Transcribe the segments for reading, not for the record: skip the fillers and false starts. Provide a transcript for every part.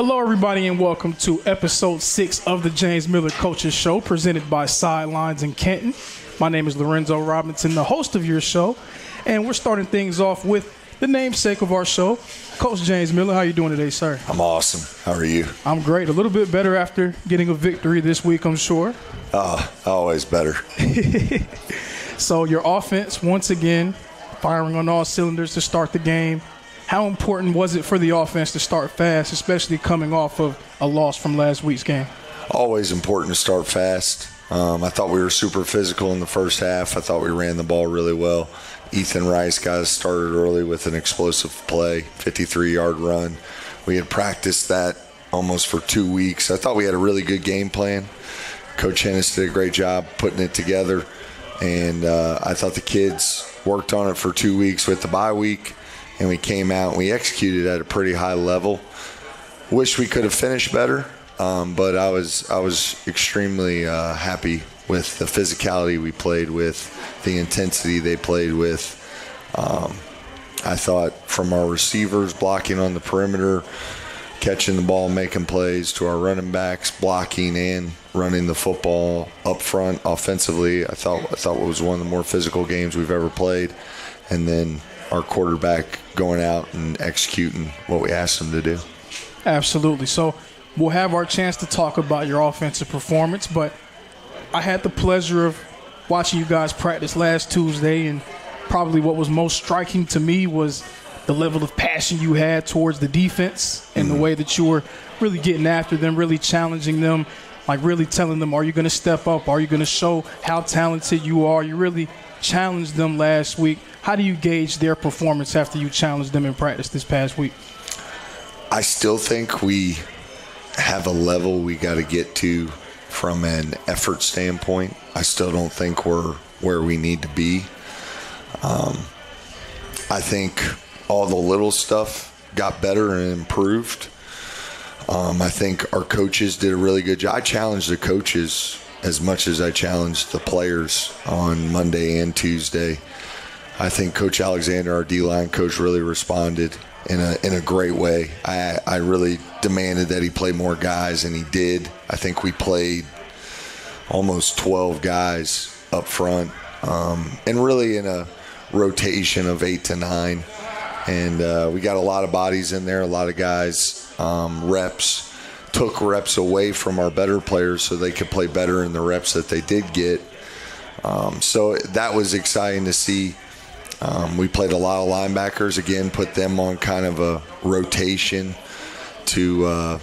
Hello, everybody, and welcome to episode 6 of the James Miller Coaches Show, presented by Sidelines in Canton. My name is Lorenzo Robinson, the host of your show, and we're starting things off with the namesake of our show, Coach James Miller. How are you doing today, sir? I'm awesome. How are you? I'm great. A little bit better after getting a victory this week, I'm sure. Always better. So your offense, once again, firing on all cylinders to start the game. How important was it for the offense to start fast, especially coming off of a loss from last week's game? Always important to start fast. I thought we were super physical in the first half. I thought we ran the ball really well. Ethan Rice got us started early with an explosive play, 53-yard run. We had practiced that almost for 2 weeks. I thought we had a really good game plan. Coach Hennis did a great job putting it together, and I thought the kids worked on it for 2 weeks with the bye week. And we came out and we executed at a pretty high level. Wish we could have finished better, but I was extremely happy with the physicality we played with, the intensity they played with. I thought from our receivers blocking on the perimeter, catching the ball, making plays, to our running backs blocking and running the football up front offensively. I thought it was one of the more physical games we've ever played. And then our quarterback going out and executing what we asked him to do. Absolutely. So we'll have our chance to talk about your offensive performance, but I had the pleasure of watching you guys practice last Tuesday, and probably what was most striking to me was the level of passion you had towards the defense and the way that you were really getting after them, really challenging them, like really telling them, are you going to step up? Are you going to show how talented you are? You really challenged them last week. How do you gauge their performance after you challenged them in practice this past week? I still think we have a level we got to get to from an effort standpoint. I still don't think we're where we need to be. I think all the little stuff got better and improved. I think our coaches did a really good job. I challenged the coaches as much as I challenged the players on Monday and Tuesday. I think Coach Alexander, our D-line coach, really responded in a great way. I really demanded that he play more guys, and he did. I think we played almost 12 guys up front, and really in a rotation of 8 to 9. And we got a lot of bodies in there, a lot of guys, took reps away from our better players so they could play better in the reps that they did get. So that was exciting to see. We played a lot of linebackers, again, put them on kind of a rotation to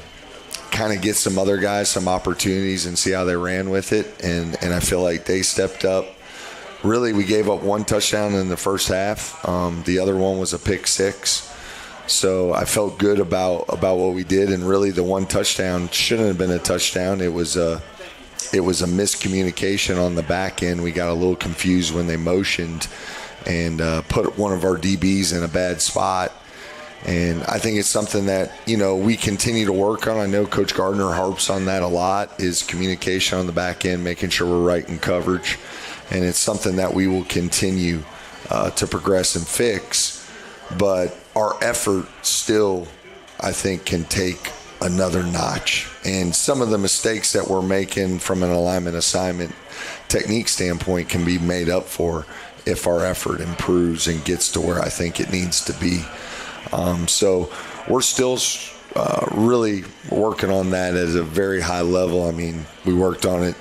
kind of get some other guys some opportunities and see how they ran with it. And I feel like they stepped up. Really, we gave up one touchdown in the first half. The other one was a pick six. So I felt good about what we did. And really, the one touchdown shouldn't have been a touchdown. It was a miscommunication on the back end. We got a little confused when they motioned and put one of our DBs in a bad spot. And I think it's something that, we continue to work on. I know Coach Gardner harps on that a lot, is communication on the back end, making sure we're right in coverage. And it's something that we will continue to progress and fix. But our effort still, I think, can take another notch. And some of the mistakes that we're making from an alignment assignment technique standpoint can be made up for if our effort improves and gets to where I think it needs to be. So we're still really working on that at a very high level. I mean, we worked on it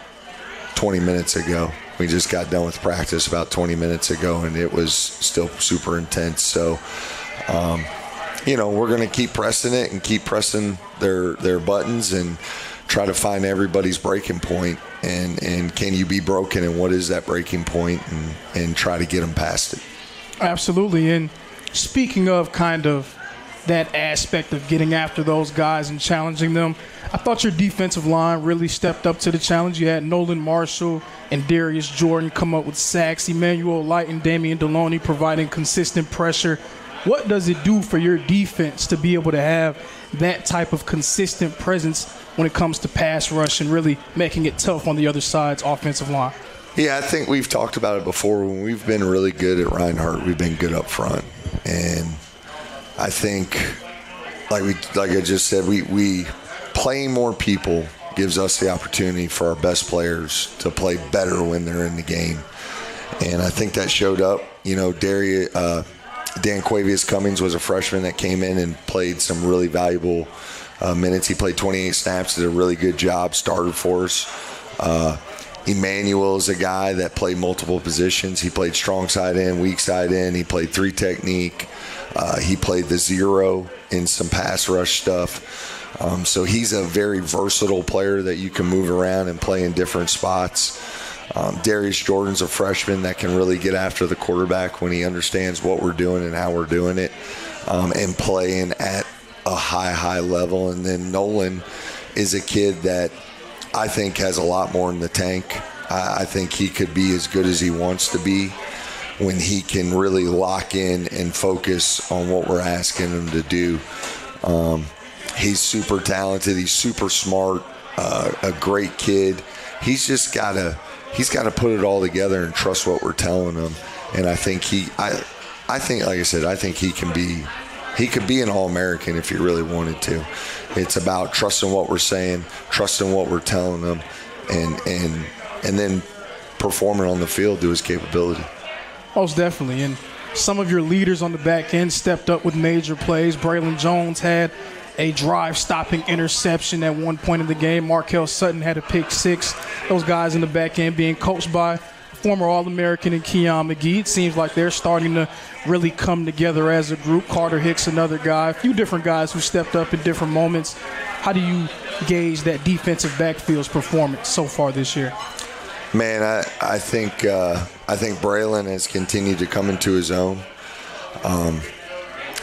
20 minutes ago. We just got done with practice about 20 minutes ago, and it was still super intense. So, we're going to keep pressing it and keep pressing their buttons and try to find everybody's breaking point. And can you be broken, and what is that breaking point, and try to get them past it. Absolutely. And speaking of kind of that aspect of getting after those guys and challenging them, I thought your defensive line really stepped up to the challenge. You had Nolan Marshall and Darius Jordan come up with sacks, Emmanuel Light and Damian Deloney providing consistent pressure. What does it do for your defense to be able to have that type of consistent presence when it comes to pass rush and really making it tough on the other side's offensive line? Yeah, I think we've talked about it before. When we've been really good at Reinhardt, we've been good up front. And I think like I just said, we playing more people gives us the opportunity for our best players to play better when they're in the game. And I think that showed up. You know, Dan Quavius Cummings was a freshman that came in and played some really valuable minutes. He played 28 snaps, did a really good job, started for us. Emmanuel is a guy that played multiple positions. He played strong side in, weak side in. He played 3 technique. He played the 0 in some pass rush stuff. So he's a very versatile player that you can move around and play in different spots. Darius Jordan's a freshman that can really get after the quarterback when he understands what we're doing and how we're doing it, and playing at a high level. And then Nolan is a kid that I think has a lot more in the tank. I think he could be as good as he wants to be when he can really lock in and focus on what we're asking him to do. He's super talented. He's super smart, a great kid. He's just got to put it all together and trust what we're telling him. And I think I think, like I said, I think he could be an All-American if he really wanted to. It's about trusting what we're saying, trusting what we're telling him, and then performing on the field to his capability. Most definitely. And some of your leaders on the back end stepped up with major plays. Braylon Jones had a drive-stopping interception at one point in the game. Markel Sutton had a pick 6. Those guys in the back end being coached by former All-American and Keon McGee. It seems like they're starting to really come together as a group. Carter Hicks, another guy. A few different guys who stepped up in different moments. How do you gauge that defensive backfield's performance so far this year? Man, I think Braylon has continued to come into his own.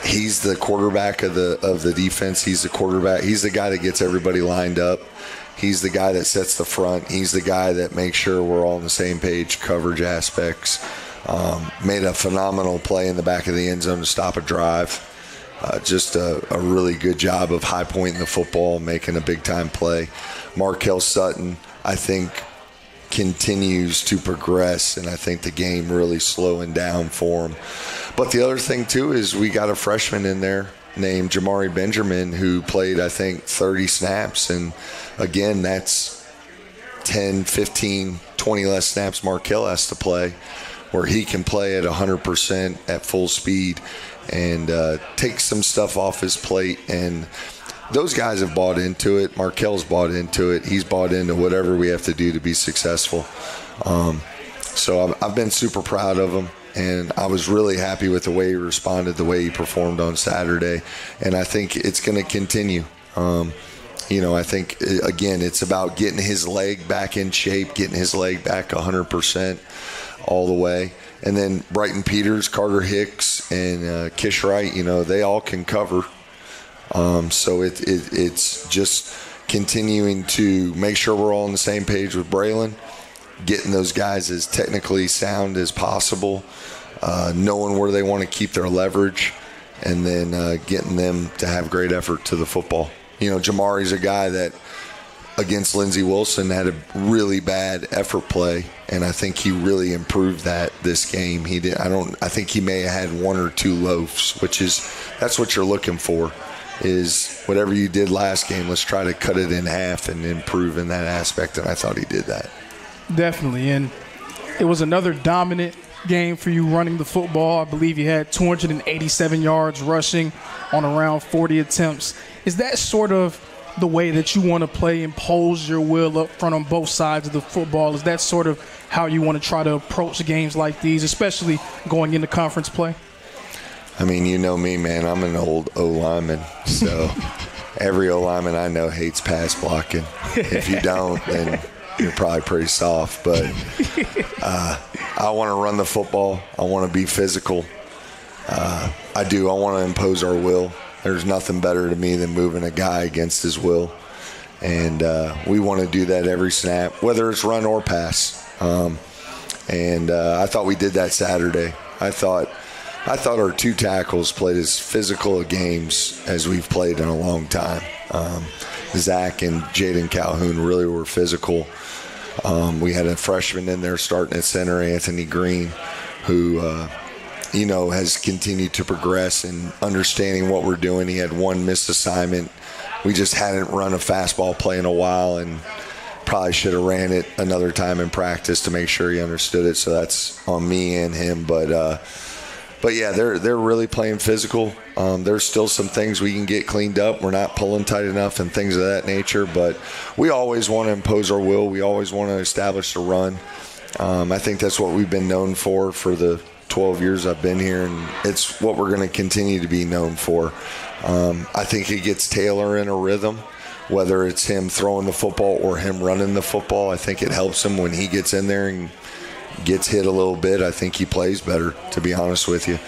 He's the quarterback of the defense. He's the quarterback. He's the guy that gets everybody lined up. He's the guy that sets the front. He's the guy that makes sure we're all on the same page, coverage aspects. Made a phenomenal play in the back of the end zone to stop a drive. Just a really good job of high pointing the football, making a big-time play. Markel Sutton, I think, continues to progress, and I think the game really slowing down for him. But the other thing, too, is we got a freshman in there named Jamari Benjamin who played, I think, 30 snaps. And, again, that's 10, 15, 20 less snaps Markel has to play, where he can play at 100% at full speed and take some stuff off his plate. And those guys have bought into it. Markel's bought into it. He's bought into whatever we have to do to be successful. So I've been super proud of him. And I was really happy with the way he responded, the way he performed on Saturday. And I think it's going to continue. I think, again, it's about getting his leg back in shape, getting his leg back 100% all the way. And then Brighton Peters, Carter Hicks, and Kish Wright, they all can cover. So it's just continuing to make sure we're all on the same page with Braylon, getting those guys as technically sound as possible, knowing where they want to keep their leverage, and then getting them to have great effort to the football. Jamari's a guy that against Lindsey Wilson had a really bad effort play, and I think he really improved that this game. I think he may have had 1 or 2 loafs, that's what you're looking for, is whatever you did last game, let's try to cut it in half and improve in that aspect, and I thought he did that. Definitely, and it was another dominant game for you running the football. I believe you had 287 yards rushing on around 40 attempts. Is that sort of the way that you want to play, impose your will up front on both sides of the football? Is that sort of how you want to try to approach games like these, especially going into conference play? I mean, you know me, man. I'm an old O-lineman, so every O-lineman I know hates pass blocking. If you don't, then you're probably pretty soft. But I want to run the football. I want to be physical. I do. I want to impose our will. There's nothing better to me than moving a guy against his will. And we want to do that every snap, whether it's run or pass. I thought we did that Saturday. I thought our 2 tackles played as physical a games as we've played in a long time. Zach and Jaden Calhoun really were physical. We had a freshman in there starting at center, Anthony Green, who has continued to progress in understanding what we're doing. He had one missed assignment. We just hadn't run a fastball play in a while, and probably should have ran it another time in practice to make sure he understood it. So that's on me and him. But yeah, they're really playing physical. There's still some things we can get cleaned up. We're not pulling tight enough and things of that nature. But we always want to impose our will. We always want to establish the run. I think that's what we've been known for the 12 years I've been here, and it's what we're going to continue to be known for. I think it gets Taylor in a rhythm, whether it's him throwing the football or him running the football. I think it helps him when he gets in there and gets hit a little bit. I think he plays better, to be honest with you.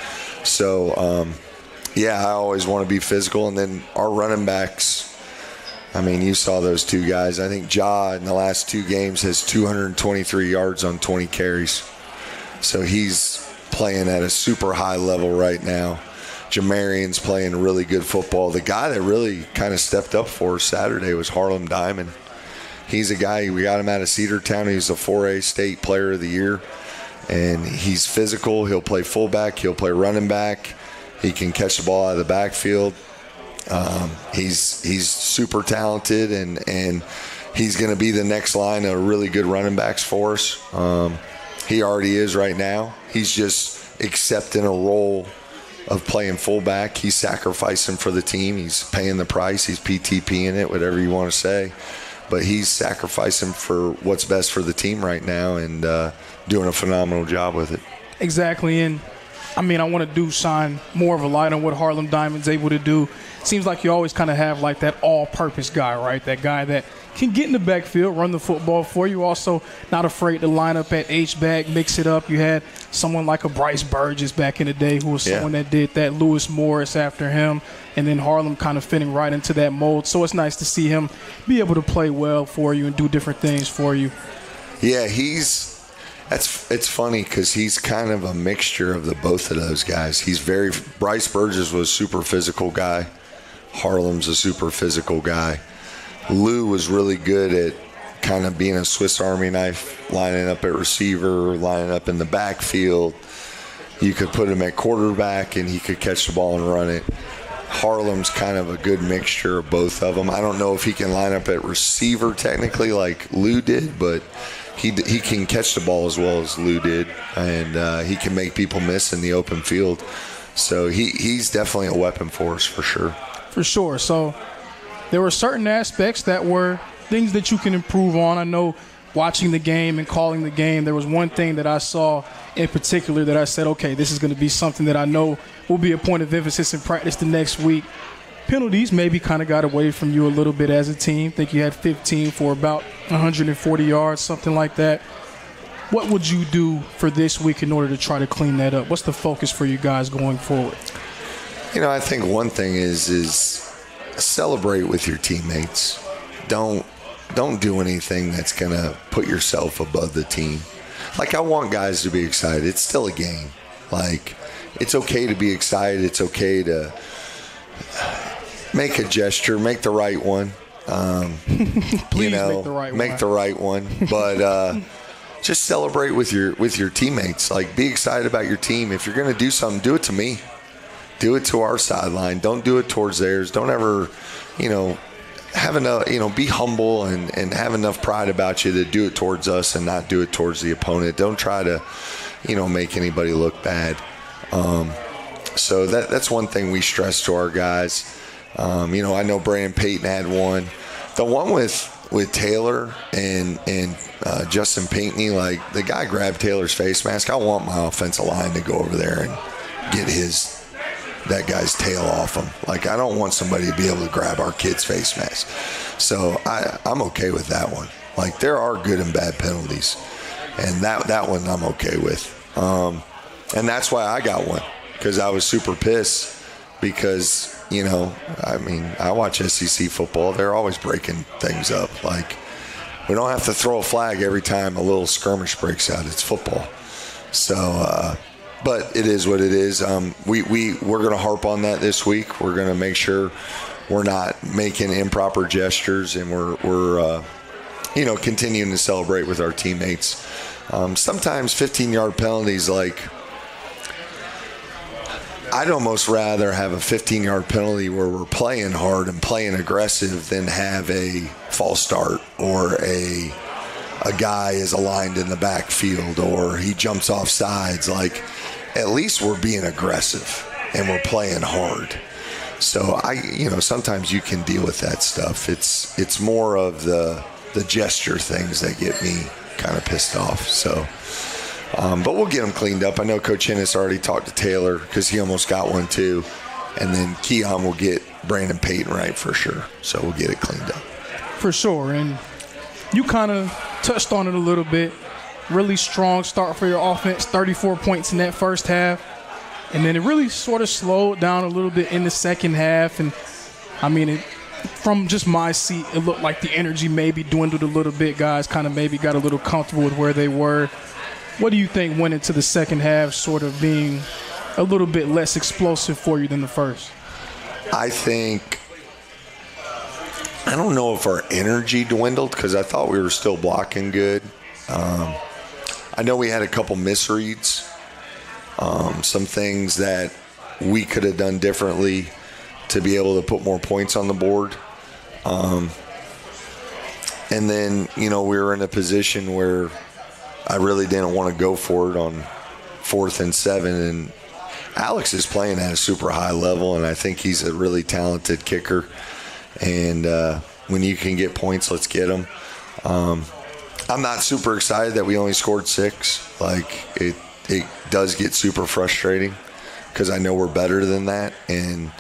So, I always want to be physical. And then our running backs, I mean, you saw those two guys. I think Ja in the last 2 games has 223 yards on 20 carries. So he's playing at a super high level right now. Jamarion's playing really good football. The guy that really kind of stepped up for us Saturday was Harlem Diamond. He's a guy, we got him out of Cedartown. He's a 4A state player of the year. And he's physical. He'll play fullback. He'll play running back. He can catch the ball out of the backfield. He's super talented, and he's going to be the next line of really good running backs for us. He already is right now. He's just accepting a role of playing fullback. He's sacrificing for the team. He's paying the price. He's PTPing it, whatever you want to say. But he's sacrificing for what's best for the team right now and doing a phenomenal job with it. Exactly. And, I mean, I want to shine more of a light on what Harlem Diamond's able to do. Seems like you always kind of have like that all-purpose guy, right? That guy that can get in the backfield, run the football for you. Also not afraid to line up at H-back, mix it up. You had someone like a Bryce Burgess back in the day who was someone that did that. Lewis Morris after him. And then Harlem kind of fitting right into that mold. So it's nice to see him be able to play well for you and do different things for you. Yeah, it's funny because he's kind of a mixture of the both of those guys. Bryce Burgess was a super physical guy. Harlem's a super physical guy. Lou was really good at kind of being a Swiss Army knife, lining up at receiver, lining up in the backfield. You could put him at quarterback and he could catch the ball and run it. Harlem's kind of a good mixture of both of them. I don't know if he can line up at receiver technically like Lou did, but he can catch the ball as well as Lou did, and he can make people miss in the open field. So he's definitely a weapon for us for sure. For sure. So there were certain aspects that were things that you can improve on. I know watching the game and calling the game, there was one thing that I saw in particular that I said, okay, this is going to be something that I know will be a point of emphasis in practice the next week. Penalties maybe kind of got away from you a little bit as a team. I think you had 15 for about 140 yards, something like that. What would you do for this week in order to try to clean that up? What's the focus for you guys going forward? I think one thing is celebrate with your teammates. Don't do anything that's going to put yourself above the team. Like, I want guys to be excited. It's still a game. Like, it's okay to be excited. It's okay to make a gesture, make the right one. Please make the right one. But just celebrate with your teammates. Like, be excited about your team. If you're going to do something, do it to me. Do it to our sideline. Don't do it towards theirs. Don't ever, have enough, be humble and have enough pride about you to do it towards us and not do it towards the opponent. Don't try to, make anybody look bad. So that's one thing we stress to our guys. I know Brandon Payton had one. The one with Taylor and Justin Pinckney, like, the guy grabbed Taylor's face mask. I want my offensive line to go over there and get that guy's tail off him. Like, I don't want somebody to be able to grab our kid's face mask. So I'm okay with that one. Like, there are good and bad penalties, and that one I'm okay with. And that's why I got one, because I was super pissed because, I watch SEC football. They're always breaking things up. Like, we don't have to throw a flag every time a little skirmish breaks out. It's football. So, but it is what it is. We're going to harp on that this week. We're going to make sure we're not making improper gestures, and we're continuing to celebrate with our teammates. Sometimes 15-yard penalties, like, I'd almost rather have a 15-yard penalty where we're playing hard and playing aggressive than have a false start or a guy is aligned in the backfield or he jumps off sides. Like, at least we're being aggressive and we're playing hard. So sometimes you can deal with that stuff. It's more of the gesture things that get me kind of pissed off. So, but we'll get them cleaned up. I know Coach Hennis already talked to Taylor because he almost got one too. And then Keon will get Brandon Payton right for sure. So we'll get it cleaned up. For sure. And you kind of touched on it a little bit. Really strong start for your offense, 34 points in that first half. And then it really sort of slowed down a little bit in the second half. And, from just my seat, it looked like the energy maybe dwindled a little bit. Guys kind of maybe got a little comfortable with where they were. What do you think went into the second half sort of being a little bit less explosive for you than the first? I don't know if our energy dwindled because I thought we were still blocking good. I know we had a couple misreads, some things that we could have done differently to be able to put more points on the board. And then, we were in a position where I really didn't want to go for it on 4th and 7. And Alex is playing at a super high level, and I think he's a really talented kicker. And when you can get points, let's get them. I'm not super excited that we only scored 6. Like, it does get super frustrating because I know we're better than that. And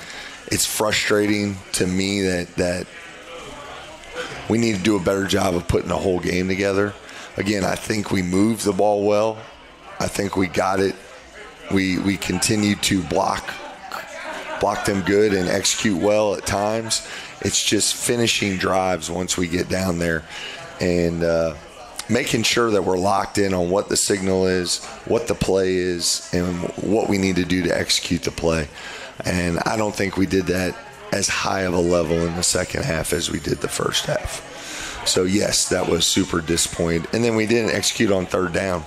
it's frustrating to me that we need to do a better job of putting a whole game together. Again, I think we moved the ball well. I think we got it. We continue to block them good and execute well at times. It's just finishing drives once we get down there and making sure that we're locked in on what the signal is, what the play is, and what we need to do to execute the play. And I don't think we did that as high of a level in the second half as we did the first half. So, yes, that was super disappointing. And then we didn't execute on third down.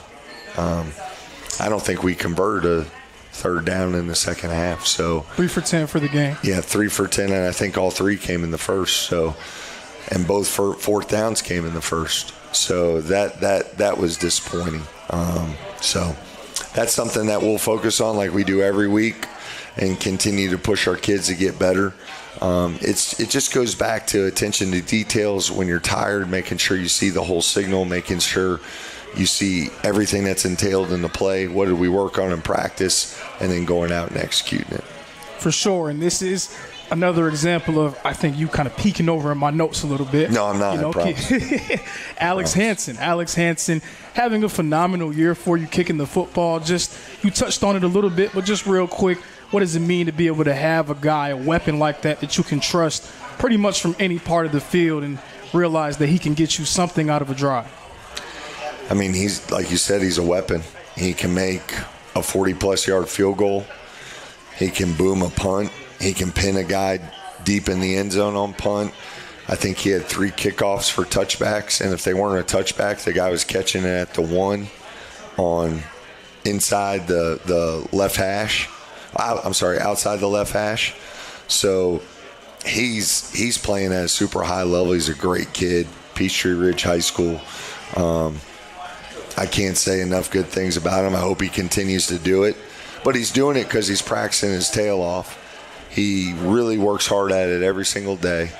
I don't think we converted a third down in the second half. So 3 for 10 for the game. Yeah, 3 for 10, and I think all 3 came in the first. So, and both fourth downs came in the first. So that was disappointing. So that's something that we'll focus on like we do every week and continue to push our kids to get better. It just goes back to attention to details when you're tired, making sure you see the whole signal, making sure you see everything that's entailed in the play. What did we work on in practice? And then going out and executing it. For sure. And this is another example of, I think, you kind of peeking over in my notes a little bit. No, I'm not. I promise. Alex Hansen having a phenomenal year for you kicking the football. Just, you touched on it a little bit, but just real quick, what does it mean to be able to have a guy, a weapon like that you can trust pretty much from any part of the field and realize that he can get you something out of a drive? I mean, he's, like you said, he's a weapon. He can make a 40-plus yard field goal. He can boom a punt. He can pin a guy deep in the end zone on punt. I think he had 3 kickoffs for touchbacks, and if they weren't a touchback, the guy was catching it at the 1 on inside the left hash. Outside the left hash. So he's playing at a super high level. He's a great kid, Peachtree Ridge High School. I can't say enough good things about him. I hope he continues to do it. But he's doing it because he's practicing his tail off. He really works hard at it every single day.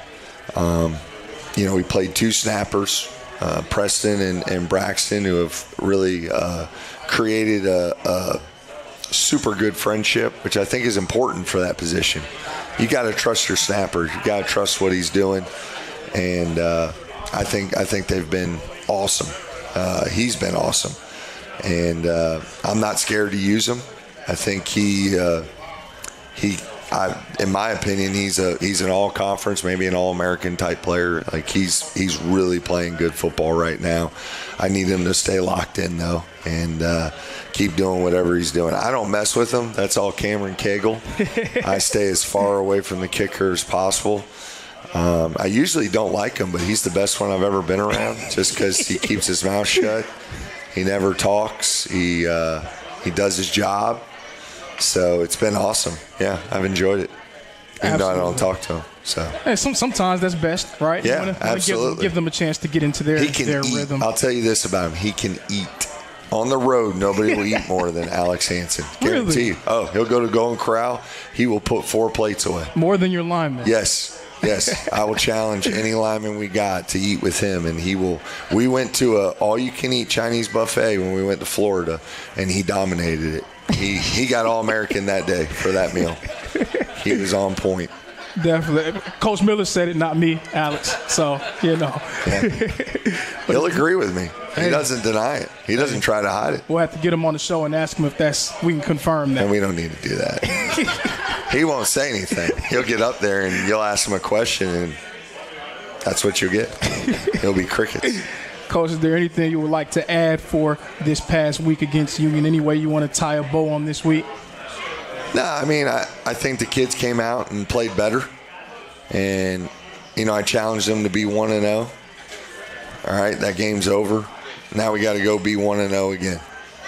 We played 2 snappers, Preston and Braxton, who have really created a super good friendship, which I think is important for that position. You got to trust your snapper. You got to trust what he's doing. And I think they've been awesome. He's been awesome. And I'm not scared to use him. I think in my opinion, he's an all-conference, maybe an all-American type player. Like he's really playing good football right now. I need him to stay locked in though, and keep doing whatever he's doing. I don't mess with him. That's all Cameron Cagle. I stay as far away from the kicker as possible. I usually don't like him, but he's the best one I've ever been around, just because he keeps his mouth shut. He never talks. He does his job. So it's been awesome. Yeah, I've enjoyed it. Even though I don't talk to him. So hey, sometimes that's best, right? Yeah, you wanna absolutely. Give them a chance to get into their rhythm. I'll tell you this about him. He can eat. On the road, nobody will eat more than Alex Hansen. Guarantee you. Oh, he'll go to Golden Corral. He will put 4 plates away. More than your lineman. Yes. I will challenge any lineman we got to eat with him, and he will. We went to a all-you-can-eat Chinese buffet when we went to Florida, and he dominated it. He got All-American that day for that meal. He was on point. Definitely. Coach Miller said it, not me, Alex. So, Yeah. He'll agree with me. He doesn't deny it. He doesn't try to hide it. We'll have to get him on the show and ask him if we can confirm that. And we don't need to do that. He won't say anything. He'll get up there and you'll ask him a question, and that's what you'll get. He'll be crickets. Coach, is there anything you would like to add for this past week against Union? Any way you want to tie a bow on this week? No, I mean, I think the kids came out and played better. And, I challenged them to be 1-0. All right, that game's over. Now we got to go be 1-0 again.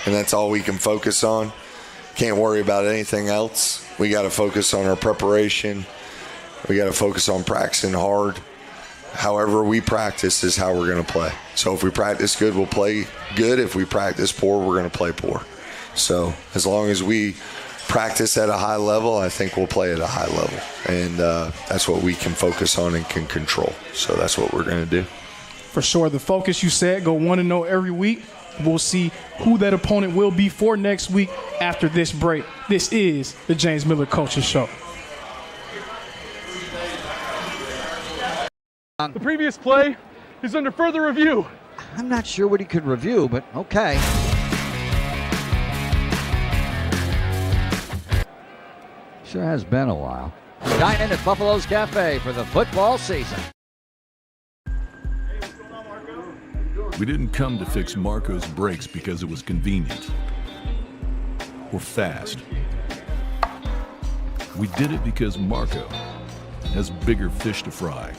And that's all we can focus on. Can't worry about anything else. We got to focus on our preparation. We got to focus on practicing hard. However we practice is how we're going to play. So if we practice good, we'll play good. If we practice poor, we're going to play poor. So as long as we practice at a high level, I think we'll play at a high level. And that's what we can focus on and can control. So that's what we're going to do. For sure. The focus, you said, go 1-0 every week. We'll see who that opponent will be for next week after this break. This is the James Miller Coaches Show. The previous play is under further review. I'm not sure what he could review, but okay. Sure has been a while. Dine in at Buffalo's Cafe for the football season. We didn't come to fix Marco's brakes because it was convenient or fast. We did it because Marco has bigger fish to fry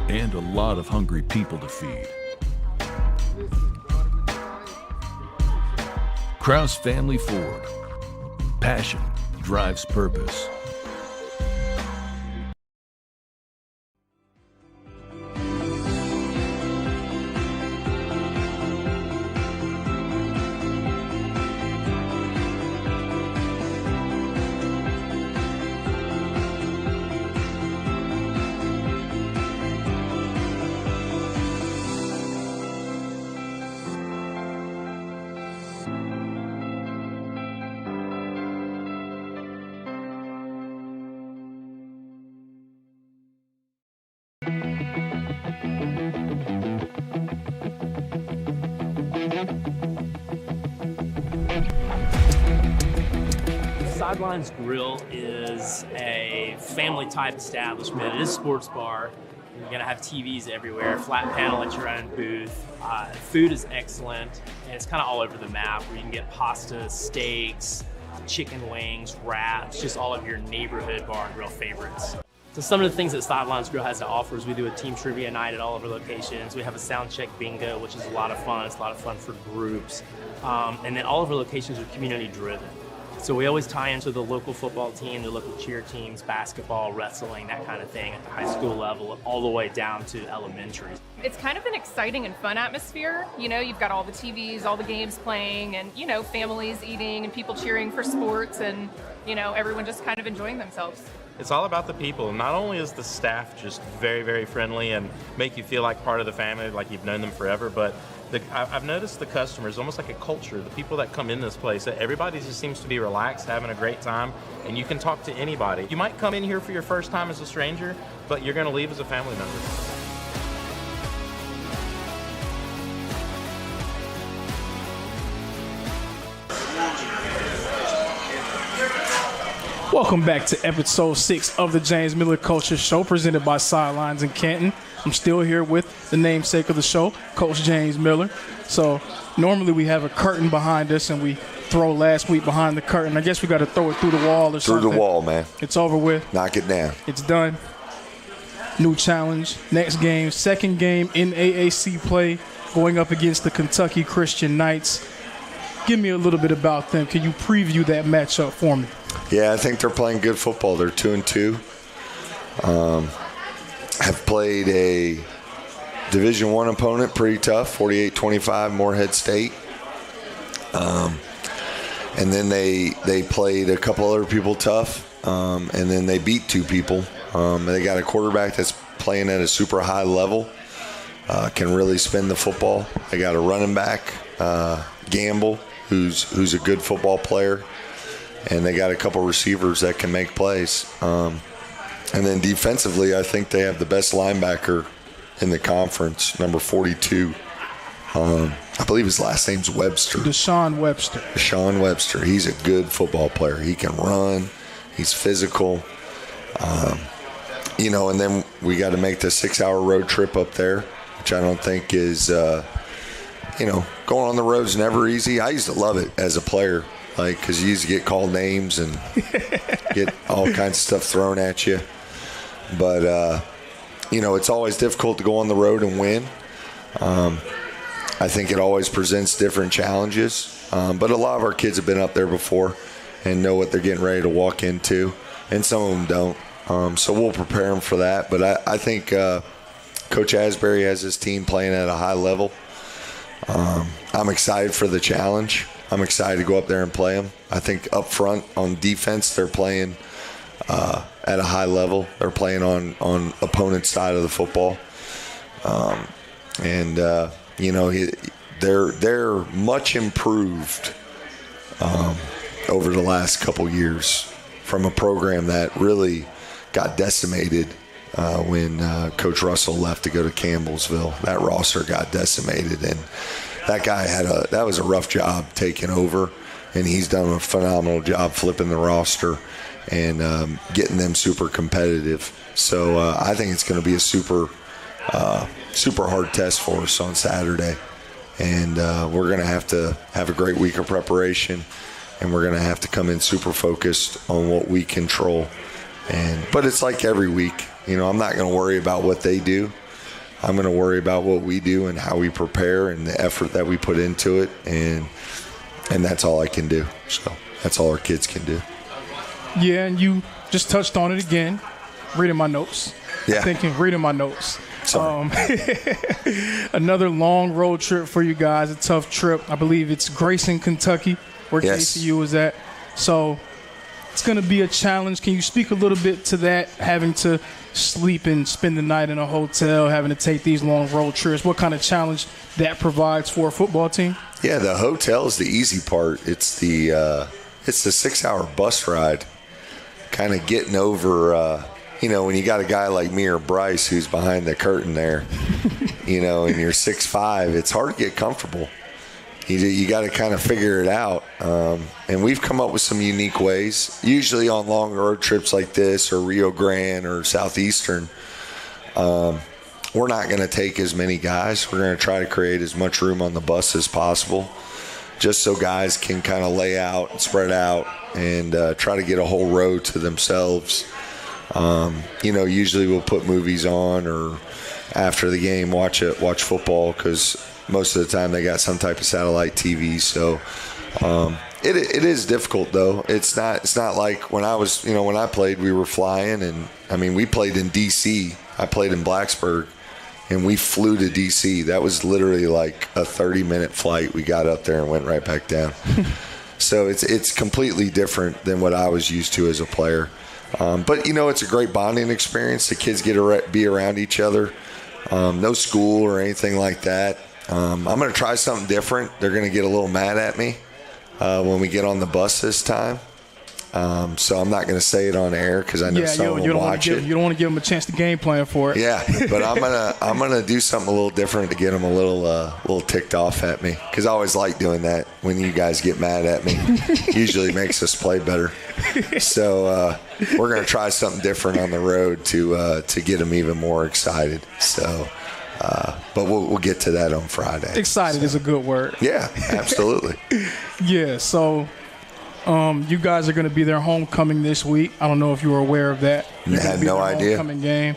and a lot of hungry people to feed. Kraus Family Ford. Passion drives purpose. Sidelines Grill is a family-type establishment. It is a sports bar. You're going to have TVs everywhere, flat panel at your own booth. Food is excellent, and it's kind of all over the map, where you can get pasta, steaks, chicken wings, wraps, just all of your neighborhood bar and grill favorites. So some of the things that Sidelines Grill has to offer is we do a team trivia night at all of our locations. We have a sound check bingo, which is a lot of fun. It's a lot of fun for groups. And then all of our locations are community driven. So we always tie into the local football team, the local cheer teams, basketball, wrestling, that kind of thing at the high school level, all the way down to elementary. It's kind of an exciting and fun atmosphere. You've got all the TVs, all the games playing, and, families eating and people cheering for sports, and, everyone just kind of enjoying themselves. It's all about the people. Not only is the staff just very, very friendly and make you feel like part of the family, like you've known them forever, but I've noticed the customers, almost like a culture, the people that come in this place, everybody just seems to be relaxed, having a great time, and you can talk to anybody. You might come in here for your first time as a stranger, but you're going to leave as a family member. Welcome back to episode 6 of the James Miller Culture Show, presented by Sidelines in Canton. I'm still here with the namesake of the show, Coach James Miller. So normally we have a curtain behind us, and we throw last week behind the curtain. I guess we got to throw it through the wall or something. Through the wall, man. It's over with. Knock it down. It's done. New challenge. Next game, second game in AAC play, going up against the Kentucky Christian Knights. Give me a little bit about them. Can you preview that matchup for me? Yeah, I think they're playing good football. They're 2-2. Have played a Division I opponent pretty tough, 48-25, Morehead State. And then they played a couple other people tough, and then they beat 2 people. They got a quarterback that's playing at a super high level, can really spin the football. They got a running back, Gamble, who's a good football player, and they got a couple receivers that can make plays. And then defensively, I think they have the best linebacker in the conference, number 42. I believe his last name's Webster. Deshaun Webster. Deshaun Webster. He's a good football player. He can run. He's physical. And then we got to make the 6-hour road trip up there, which I don't think is, going on the road is never easy. I used to love it as a player, because you used to get called names and get all kinds of stuff thrown at you. But, it's always difficult to go on the road and win. I think it always presents different challenges. But a lot of our kids have been up there before and know what they're getting ready to walk into, and some of them don't. So we'll prepare them for that. But I think Coach Asbury has his team playing at a high level. I'm excited for the challenge. I'm excited to go up there and play them. I think up front on defense, they're playing at a high level. They're playing on opponent's side of the football. They're much improved over the last couple years from a program that really got decimated when Coach Russell left to go to Campbellsville. That roster got decimated, and that guy that was a rough job taking over, and he's done a phenomenal job flipping the roster and getting them super competitive. So I think it's going to be a super hard test for us on Saturday, and we're going to have a great week of preparation, and we're going to have to come in super focused on what we control. But it's like every week, I'm not going to worry about what they do. I'm going to worry about what we do and how we prepare and the effort that we put into it, and that's all I can do. So that's all our kids can do. Yeah, and you just touched on it again, reading my notes. Yeah. Reading my notes. Sorry. Another long road trip for you guys, a tough trip. I believe it's Grayson, Kentucky, where Yes. KCU is at. So it's going to be a challenge. Can you speak a little bit to that, having to sleep and spend the night in a hotel, having to take these long road trips? What kind of challenge that provides for a football team? Yeah, the hotel is the easy part. It's the 6-hour bus ride, kind of getting over when you got a guy like me or Bryce who's behind the curtain there, and you're 6'5", it's hard to get comfortable. You got to kind of figure it out. And we've come up with some unique ways. Usually on long road trips like this or Rio Grande or Southeastern, we're not going to take as many guys. We're going to try to create as much room on the bus as possible, just so guys can kind of lay out and spread out and try to get a whole row to themselves. Usually we'll put movies on, or after the game watch football, because most of the time they got some type of satellite TV. So it is difficult though. It's not like when I played, we were flying, and we played in DC. I played in Blacksburg, and we flew to DC. That was literally like a 30-minute flight. We got up there and went right back down. So it's completely different than what I was used to as a player. But it's a great bonding experience. The kids get to be around each other. No school or anything like that. I'm going to try something different. They're going to get a little mad at me when we get on the bus this time. So I'm not going to say it on air because I know someone will watch it. You don't want to give them a chance to game plan for it. Yeah, but I'm gonna do something a little different to get them a little ticked off at me, because I always like doing that when you guys get mad at me. Usually makes us play better. So we're gonna try something different on the road to get them even more excited. So. But we'll get to that on Friday. Excited is a good word. Yeah, absolutely. Yeah, so you guys are going to be their homecoming this week. I don't know if you were aware of that. I had no idea. Homecoming game.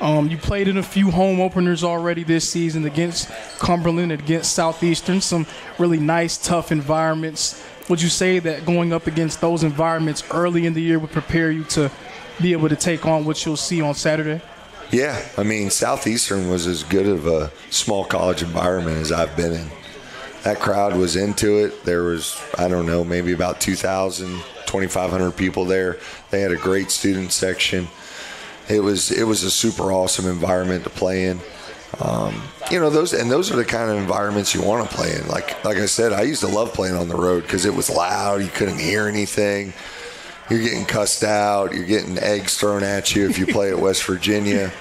You played in a few home openers already this season against Cumberland and against Southeastern, some really nice, tough environments. Would you say that going up against those environments early in the year would prepare you to be able to take on what you'll see on Saturday? Yeah, I mean, Southeastern was as good of a small college environment as I've been in. That crowd was into it. There was, I don't know, maybe about 2,000, 2,500 people there. They had a great student section. It was a super awesome environment to play in. Those are the kind of environments you want to play in. Like I said, I used to love playing on the road because it was loud. You couldn't hear anything. You're getting cussed out. You're getting eggs thrown at you if you play at West Virginia.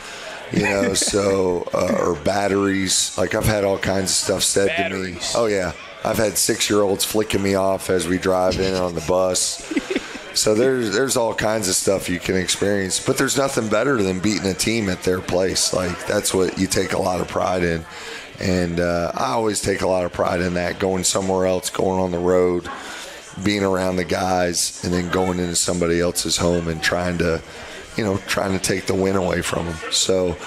Or batteries. Like, I've had all kinds of stuff said to me. Oh, yeah. I've had 6-year-olds flicking me off as we drive in on the bus. So there's all kinds of stuff you can experience. But there's nothing better than beating a team at their place. Like, that's what you take a lot of pride in. And I always take a lot of pride in that, going somewhere else, going on the road, being around the guys, and then going into somebody else's home and trying to take the win away from them. So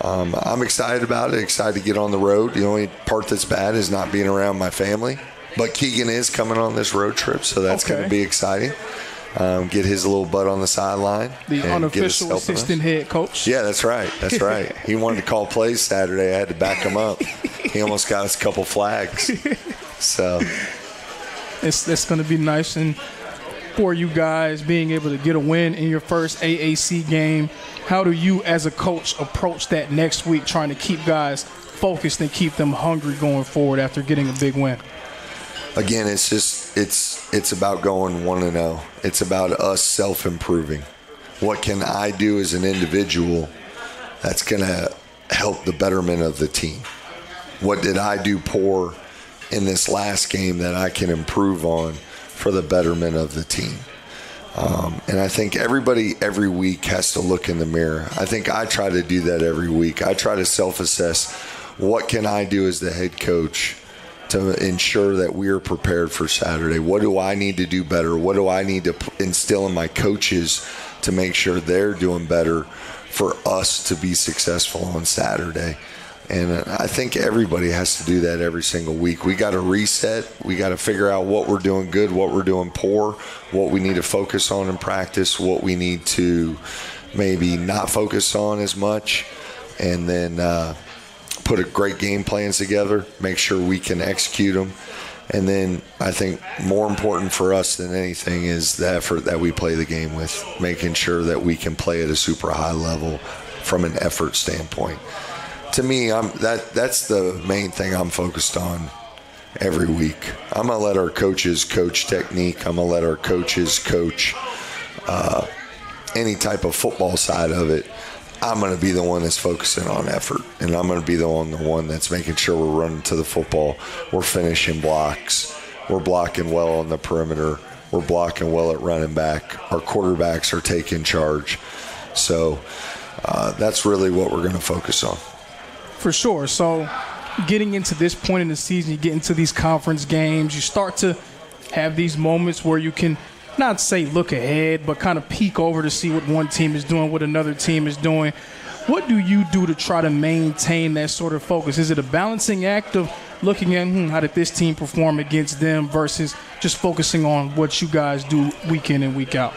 I'm excited about it, excited to get on the road. The only part that's bad is not being around my family. But Keegan is coming on this road trip, so that's going to be exciting. Get his little butt on the sideline. The unofficial assistant head coach. Yeah, that's right. That's right. He wanted to call plays Saturday. I had to back him up. He almost got us a couple flags. So it's going to be nice. And for you guys being able to get a win in your first AAC game, how do you as a coach approach that next week, trying to keep guys focused and keep them hungry going forward after getting a big win? Again, it's about going 1-0. It's about us self-improving. What can I do as an individual that's going to help the betterment of the team? What did I do poor in this last game that I can improve on for the betterment of the team? And I think everybody every week has to look in the mirror. I think I try to do that every week. I try to self-assess, what can I do as the head coach to ensure that we are prepared for Saturday? What do I need to do better? What do I need to instill in my coaches to make sure they're doing better for us to be successful on Saturday? And I think everybody has to do that every single week. We got to reset. We got to figure out what we're doing good, what we're doing poor, what we need to focus on in practice, what we need to maybe not focus on as much, and then put a great game plans together, make sure we can execute them. And then I think more important for us than anything is the effort that we play the game with, making sure that we can play at a super high level from an effort standpoint. To me, that's the main thing I'm focused on every week. I'm going to let our coaches coach technique. I'm going to let our coaches coach any type of football side of it. I'm going to be the one that's focusing on effort, and I'm going to be the one that's making sure we're running to the football. We're finishing blocks. We're blocking well on the perimeter. We're blocking well at running back. Our quarterbacks are taking charge. So that's really what we're going to focus on. For sure. So getting into this point in the season, you get into these conference games, you start to have these moments where you can not say look ahead, but kind of peek over to see what one team is doing, what another team is doing. What do you do to try to maintain that sort of focus? Is it a balancing act of looking at how did this team perform against them versus just focusing on what you guys do week in and week out?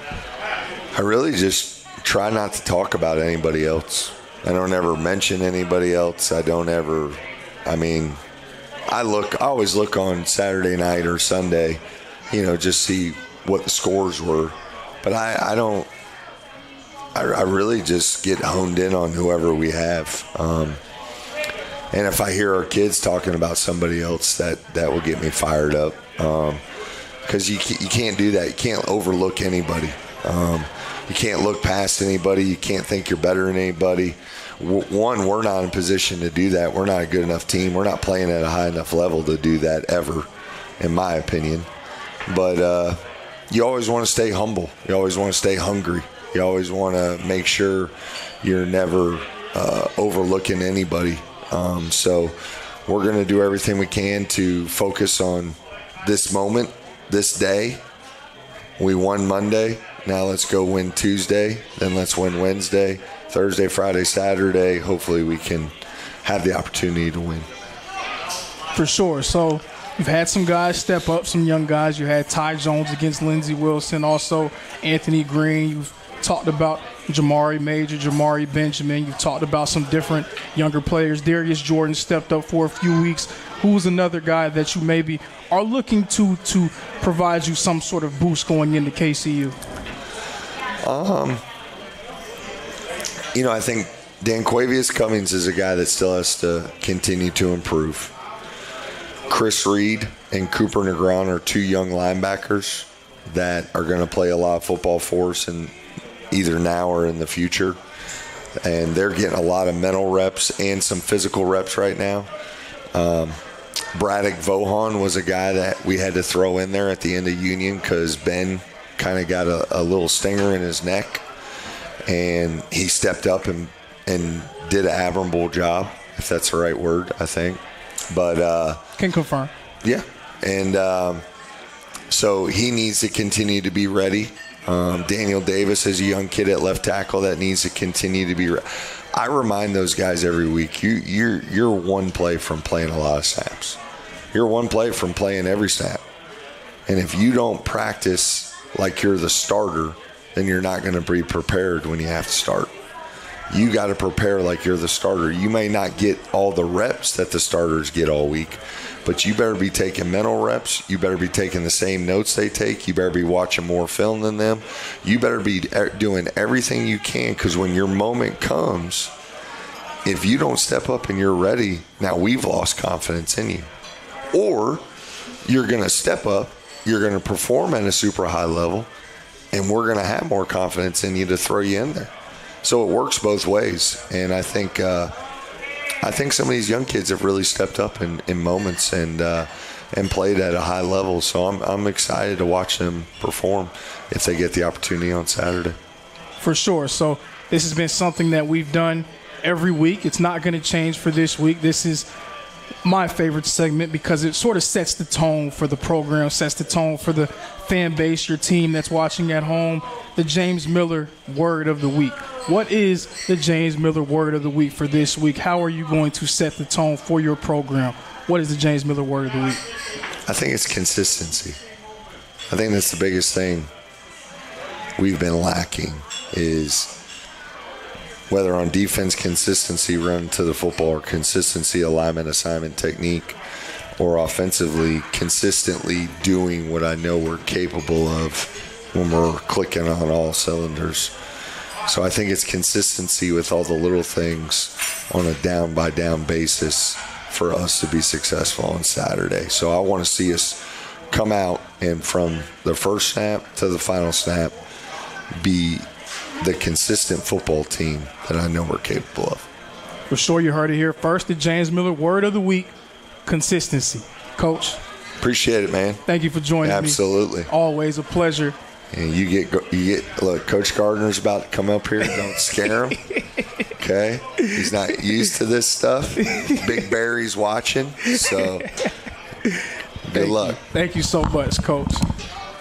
I really just try not to talk about anybody else. I don't ever mention anybody else. I always look on Saturday night or Sunday, just see what the scores were. But I really just get honed in on whoever we have. And if I hear our kids talking about somebody else, that will get me fired up. Because you can't do that. You can't overlook anybody. You can't look past anybody. You can't think you're better than anybody. One, we're not in position to do that. We're not a good enough team. We're not playing at a high enough level to do that ever, in my opinion. But you always want to stay humble. You always want to stay hungry. You always want to make sure you're never overlooking anybody. So we're going to do everything we can to focus on this moment, this day. We won Monday. Now let's go win Tuesday. Then let's win Wednesday, Thursday, Friday, Saturday, hopefully we can have the opportunity to win. For sure. So you've had some guys step up, some young guys. You had Ty Jones against Lindsey Wilson, also Anthony Green. You've talked about Jamari Major, Jamari Benjamin. You've talked about some different younger players. Darius Jordan stepped up for a few weeks. Who's another guy that you maybe are looking to provide you some sort of boost going into KCU? I think Danquavius Cummings is a guy that still has to continue to improve. Chris Reed and Cooper Negron are two young linebackers that are going to play a lot of football for us in either now or in the future. And they're getting a lot of mental reps and some physical reps right now. Braddock Vohan was a guy that we had to throw in there at the end of Union because Ben kind of got a little stinger in his neck. And he stepped up and did an admirable job, if that's the right word, I think. But can confirm. Yeah. And so he needs to continue to be ready. Daniel Davis is a young kid at left tackle that needs to continue to be ready. I remind those guys every week, you're one play from playing a lot of snaps. You're one play from playing every snap. And if you don't practice like you're the starter, then you're not going to be prepared when you have to start. You got to prepare like you're the starter. You may not get all the reps that the starters get all week, but you better be taking mental reps. You better be taking the same notes they take. You better be watching more film than them. You better be doing everything you can, because when your moment comes, if you don't step up and you're ready, now we've lost confidence in you. Or you're going to step up, you're going to perform at a super high level, and we're going to have more confidence in you to throw you in there. So it works both ways, and I think some of these young kids have really stepped up in moments and played at a high level. So I'm excited to watch them perform if they get the opportunity on Saturday. For sure. So this has been something that we've done every week. It's not going to change for this week. This is my favorite segment because it sort of sets the tone for the program, sets the tone for the fan base, your team that's watching at home. The James Miller Word of the Week. What is the James Miller Word of the Week for this week? How are you going to set the tone for your program? What is the James Miller Word of the Week? I think it's consistency. I think that's the biggest thing we've been lacking, is whether on defense, consistency run to the football, or consistency alignment, assignment, technique, or offensively, consistently doing what I know we're capable of when we're clicking on all cylinders. So I think it's consistency with all the little things on a down-by-down basis for us to be successful on Saturday. So I want to see us come out and from the first snap to the final snap be the consistent football team that I know we're capable of. For sure, you heard it here first. The James Miller Word of the Week, consistency. Coach. Appreciate it, man. Thank you for joining me. Absolutely. Always a pleasure. And you get. Look, Coach Gardner's about to come up here. Don't scare him. Okay? He's not used to this stuff. Big Barry's watching. So good luck. Thank you so much, Coach.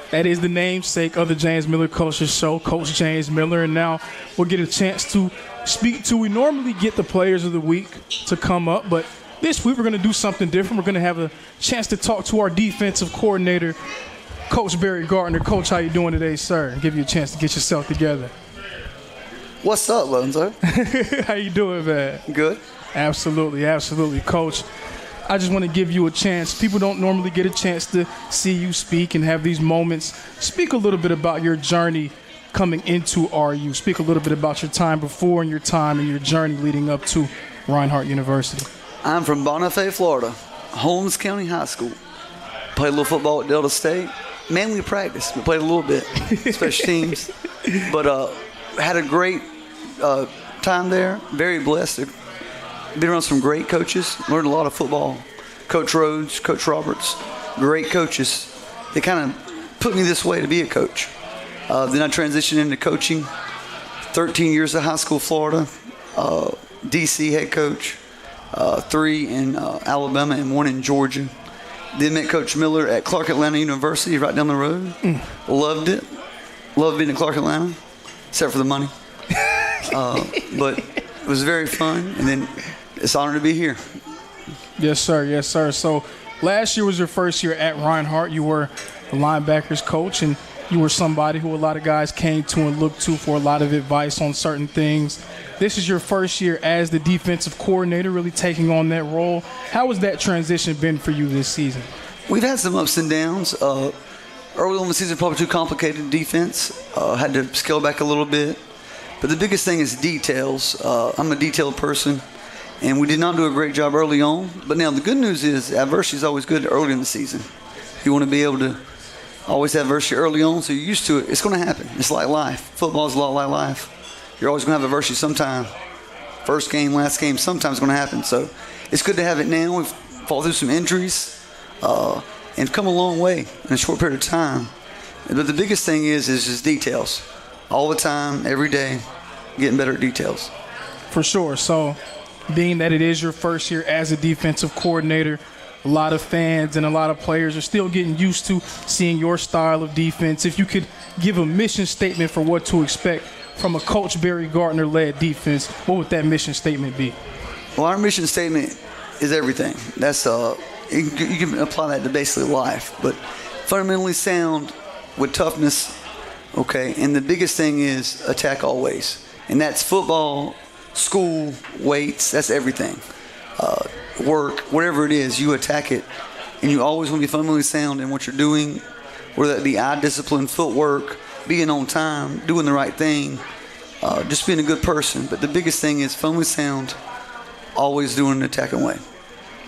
That is the namesake of the James Miller Coaches Show, Coach James Miller. And now we'll get a chance to speak to, we normally get the players of the week to come up, but this week we're going to do something different. We're going to have a chance to talk to our defensive coordinator, Coach Barry Gardner. Coach, how you doing today, sir? And give you a chance to get yourself together. What's up, Lonzo? How you doing, man? Good. Absolutely, absolutely. Coach, I just want to give you a chance. People don't normally get a chance to see you speak and have these moments. Speak a little bit about your journey coming into RU. Speak a little bit about your time before and your time and your journey leading up to Reinhardt University. I'm from Bonifay, Florida, Holmes County High School. Played a little football at Delta State. Mainly practice, but played a little bit, special teams. But had a great time there. Very blessed. Been around some great coaches. Learned a lot of football. Coach Rhodes, Coach Roberts, great coaches. They kind of put me this way to be a coach. Then I transitioned into coaching. 13 years of high school, Florida. DC head coach. 3 in Alabama and 1 in Georgia. Then met Coach Miller at Clark Atlanta University right down the road. Loved it. Loved being at Clark Atlanta, except for the money. but it was very fun, and then it's an honor to be here. Yes, sir. Yes, sir. So last year was your first year at Reinhardt. You were the linebackers coach, and you were somebody who a lot of guys came to and looked to for a lot of advice on certain things. This is your first year as the defensive coordinator, really taking on that role. How has that transition been for you this season? We've had some ups and downs. Early on in the season, probably too complicated defense. Had to scale back a little bit. But the biggest thing is details. I'm a detailed person, and we did not do a great job early on. But now the good news is adversity is always good early in the season. You want to be able to always have adversity early on, so you're used to it. It's going to happen. It's like life. Football is a lot like life. You're always going to have adversity sometime. First game, last game, sometimes it's going to happen. So it's good to have it now. We've fought through some injuries and come a long way in a short period of time. But the biggest thing is just details. All the time, every day, getting better at details. For sure. So being that it is your first year as a defensive coordinator, a lot of fans and a lot of players are still getting used to seeing your style of defense. If you could give a mission statement for what to expect from a Coach Barry Gardner-led defense, what would that mission statement be? Well, our mission statement is everything. That's you can apply that to basically life, but fundamentally sound with toughness, okay? And the biggest thing is attack always. And that's football, school, weights, that's everything. Work, whatever it is, you attack it. And you always want to be fundamentally sound in what you're doing, whether that be eye discipline, footwork, being on time, doing the right thing, just being a good person. But the biggest thing is fundamentally sound, always doing an attacking way.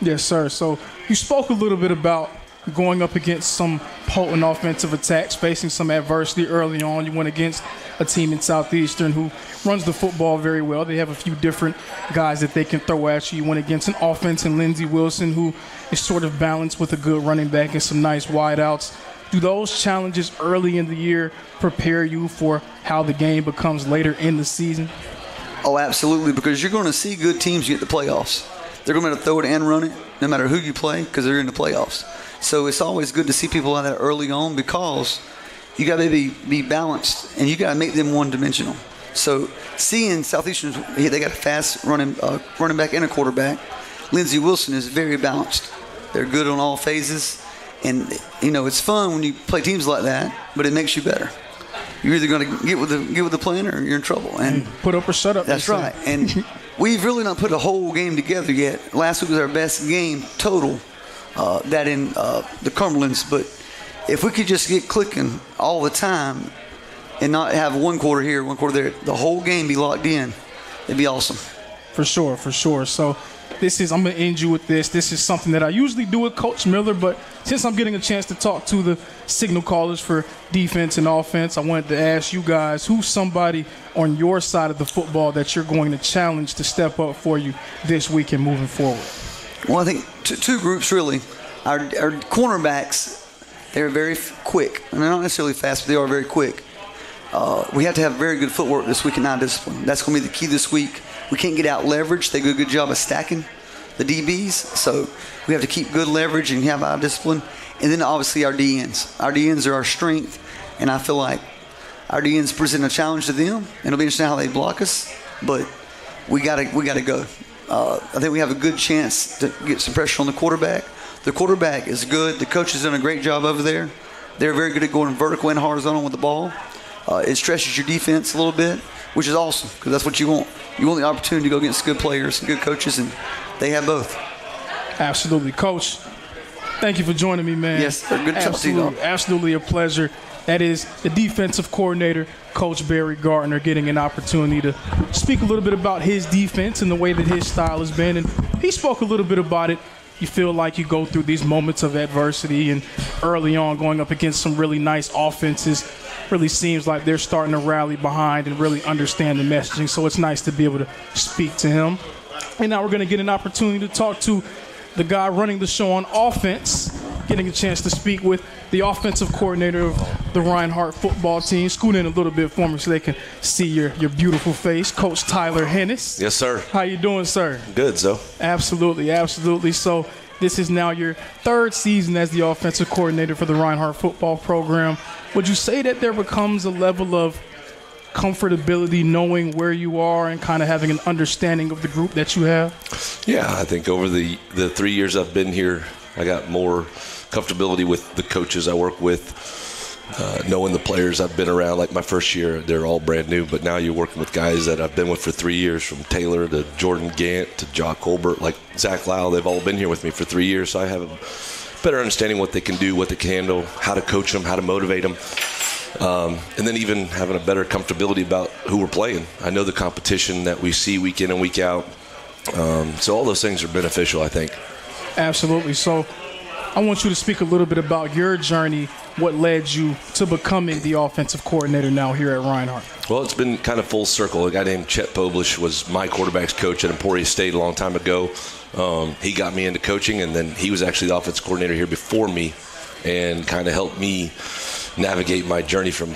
Yes, sir. So you spoke a little bit about going up against some potent offensive attacks, facing some adversity early on. You went against a team in Southeastern who runs the football very well. They have a few different guys that they can throw at you. You went against an offense in Lindsey Wilson who is sort of balanced with a good running back and some nice wideouts. Do those challenges early in the year prepare you for how the game becomes later in the season? Oh, absolutely, because you're going to see good teams get the playoffs. They're going to throw it and run it no matter who you play because they're in the playoffs. So it's always good to see people like that early on because you got to be balanced and you got to make them one-dimensional. So seeing Southeastern, they got a fast running back and a quarterback. Lindsey Wilson is very balanced. They're good on all phases. And, you know, it's fun when you play teams like that, but it makes you better. You're either going to get with the plan or you're in trouble. And put up or shut up. That's right. And we've really not put a whole game together yet. Last week was our best game total, that in the Cumberlands. But if we could just get clicking all the time and not have one quarter here, one quarter there, the whole game be locked in, it'd be awesome. For sure, for sure. So I'm going to end you with this. This is something that I usually do with Coach Miller, but since I'm getting a chance to talk to the signal callers for defense and offense, I wanted to ask you guys, who's somebody on your side of the football that you're going to challenge to step up for you this week and moving forward? Well, I think two groups, really. Our cornerbacks, they're very quick. And they're not necessarily fast, but they are very quick. We have to have very good footwork this week in eye discipline. That's going to be the key this week. We can't get out leverage. They do a good job of stacking the DBs. So we have to keep good leverage and have eye discipline. And then obviously our DNs. Our DNs are our strength. And I feel like our DNs present a challenge to them. And it'll be interesting how they block us. But we gotta go. I think we have a good chance to get some pressure on the quarterback. The quarterback is good. The coach has done a great job over there. They're very good at going vertical and horizontal with the ball. It stretches your defense a little bit, which is awesome because that's what you want. You want the opportunity to go against good players and good coaches, and they have both. Absolutely. Coach, thank you for joining me, man. Yes, sir. Good to see you. Absolutely a pleasure. That is the defensive coordinator, Coach Barry Gardner, getting an opportunity to speak a little bit about his defense and the way that his style has been. And he spoke a little bit about it. You feel like you go through these moments of adversity, and early on going up against some really nice offenses really seems like they're starting to rally behind and really understand the messaging. So it's nice to be able to speak to him. And now we're going to get an opportunity to talk to the guy running the show on offense, getting a chance to speak with the offensive coordinator of the Reinhardt football team. Scoot in a little bit for me so they can see your beautiful face. Coach Tyler Hennis. Yes, sir. How you doing, sir? Good, Zoe. Absolutely, absolutely. So this is now your third season as the offensive coordinator for the Reinhardt football program. Would you say that there becomes a level of comfortability knowing where you are and kind of having an understanding of the group that you have? Yeah, I think over the 3 years I've been here, I got more comfortability with the coaches I work with, knowing the players I've been around. Like my first year, they're all brand new, but now you're working with guys that I've been with for 3 years, from Taylor to Jordan Gant to Jock Colbert, like Zach Lyle. They've all been here with me for 3 years, so I have a better understanding what they can do, what they can handle, how to coach them, how to motivate them. And then even having a better comfortability about who we're playing. I know the competition that we see week in and week out. So all those things are beneficial, I think. Absolutely. So I want you to speak a little bit about your journey, what led you to becoming the offensive coordinator now here at Reinhardt. Well, it's been kind of full circle. A guy named Chet Poblish was my quarterback's coach at Emporia State a long time ago. He got me into coaching, and then he was actually the offensive coordinator here before me and kind of helped me navigate my journey from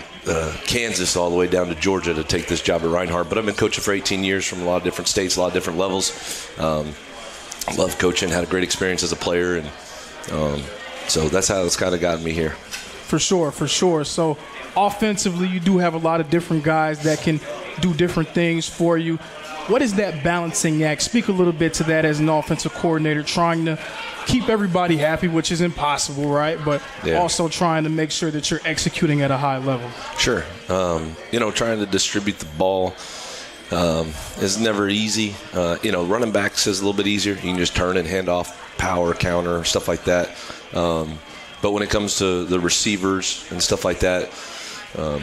Kansas all the way down to Georgia to take this job at Reinhardt. But I've been coaching for 18 years from a lot of different states, a lot of different levels. Love coaching, had a great experience as a player, and so that's how it's kind of gotten me here. For sure. So offensively, you do have a lot of different guys that can do different things for you. What is that balancing act? Speak a little bit to that as an offensive coordinator, trying to keep everybody happy, which is impossible, right? But also trying to make sure that you're executing at a high level. Sure. Trying to distribute the ball is never easy. Running backs is a little bit easier. You can just turn and hand off, power, counter, stuff like that. But when it comes to the receivers and stuff like that,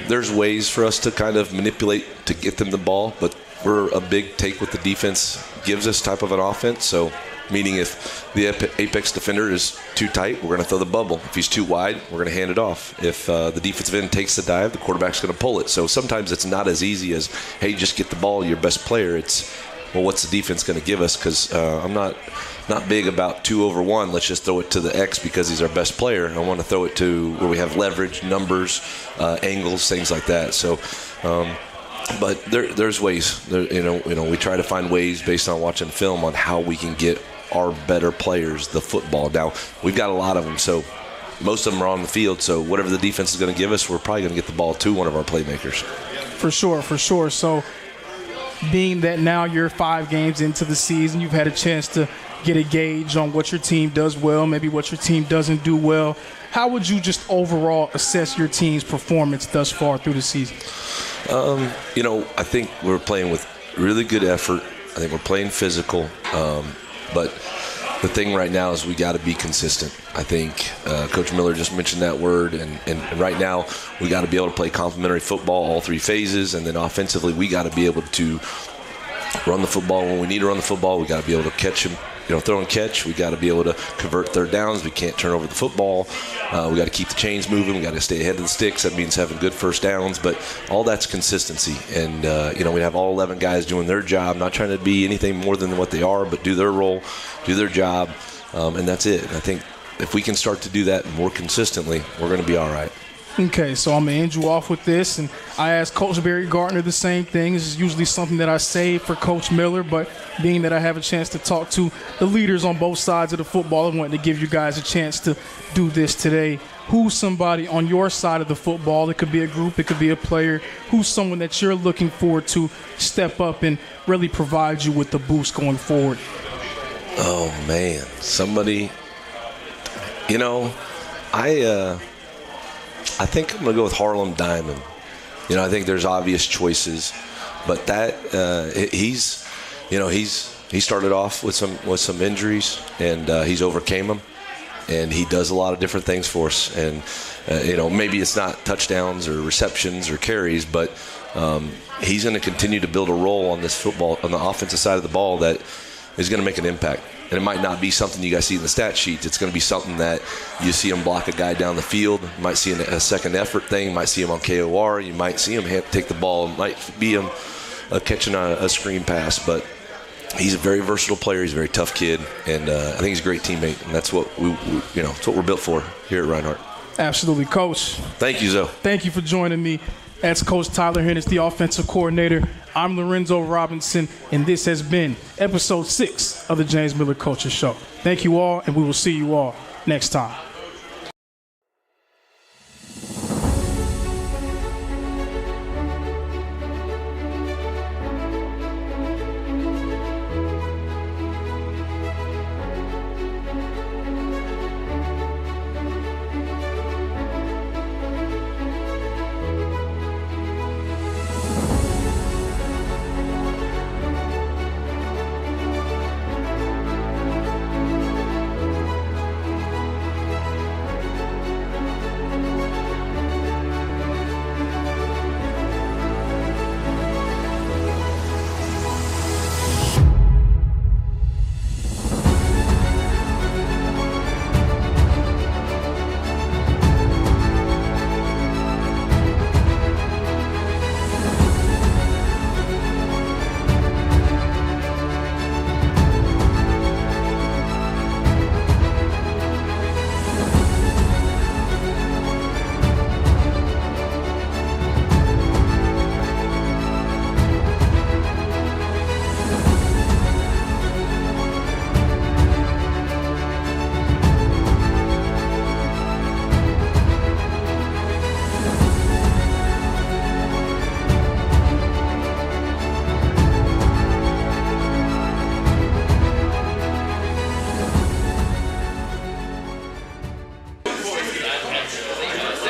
there's ways for us to kind of manipulate to get them the ball, but we're a big take what the defense gives us type of an offense. So meaning if the apex defender is too tight, we're going to throw the bubble. If he's too wide, we're going to hand it off. If the defensive end takes the dive, the quarterback's going to pull it. So sometimes it's not as easy as, hey, just get the ball, your best player. It's, well, what's the defense going to give us? Because I'm not big about 2 over 1. Let's just throw it to the X because he's our best player. I want to throw it to where we have leverage, numbers, angles, things like that. So, but there's ways. We try to find ways based on watching film on how we can get our better players the football. Now, we've got a lot of them, so most of them are on the field. So whatever the defense is going to give us, we're probably going to get the ball to one of our playmakers. For sure. So being that now you're 5 games into the season, you've had a chance to get a gauge on what your team does well, maybe what your team doesn't do well. How would you just overall assess your team's performance thus far through the season? I think we're playing with really good effort. I think we're playing physical. But the thing right now is we got to be consistent. I think Coach Miller just mentioned that word. And right now we got to be able to play complementary football all 3 phases. And then offensively we got to be able to run the football when we need to run the football. We got to be able to catch him. Throw and catch. We got to be able to convert third downs. We can't turn over the football. We got to keep the chains moving. We got to stay ahead of the sticks. That means having good first downs. But all that's consistency. And, we have all 11 guys doing their job, not trying to be anything more than what they are, but do their role, do their job, and that's it. And I think if we can start to do that more consistently, we're going to be all right. Okay, so I'm going to end you off with this. And I asked Coach Barry Gardner the same thing. This is usually something that I save for Coach Miller, but being that I have a chance to talk to the leaders on both sides of the football, I wanted to give you guys a chance to do this today. Who's somebody on your side of the football? It could be a group, it could be a player. Who's someone that you're looking forward to step up and really provide you with the boost going forward? Oh, man. Somebody, I think I'm going to go with Harlem Diamond. I think there's obvious choices, but that he started off with some injuries, and he's overcame them, and he does a lot of different things for us. And maybe it's not touchdowns or receptions or carries, but he's going to continue to build a role on this football on the offensive side of the ball that is going to make an impact. And it might not be something you guys see in the stat sheets. It's going to be something that you see him block a guy down the field. You might see a second effort thing. You might see him on KOR. You might see him take the ball. It might be him catching a screen pass. But he's a very versatile player. He's a very tough kid. And I think he's a great teammate. And that's what it's what we're built for here at Reinhardt. Absolutely, Coach. Thank you, Zoe. Thank you for joining me. That's Coach Tyler Hennis, the offensive coordinator. I'm Lorenzo Robinson, and this has been episode 6 of the James Miller Coaches Show. Thank you all, and we will see you all next time.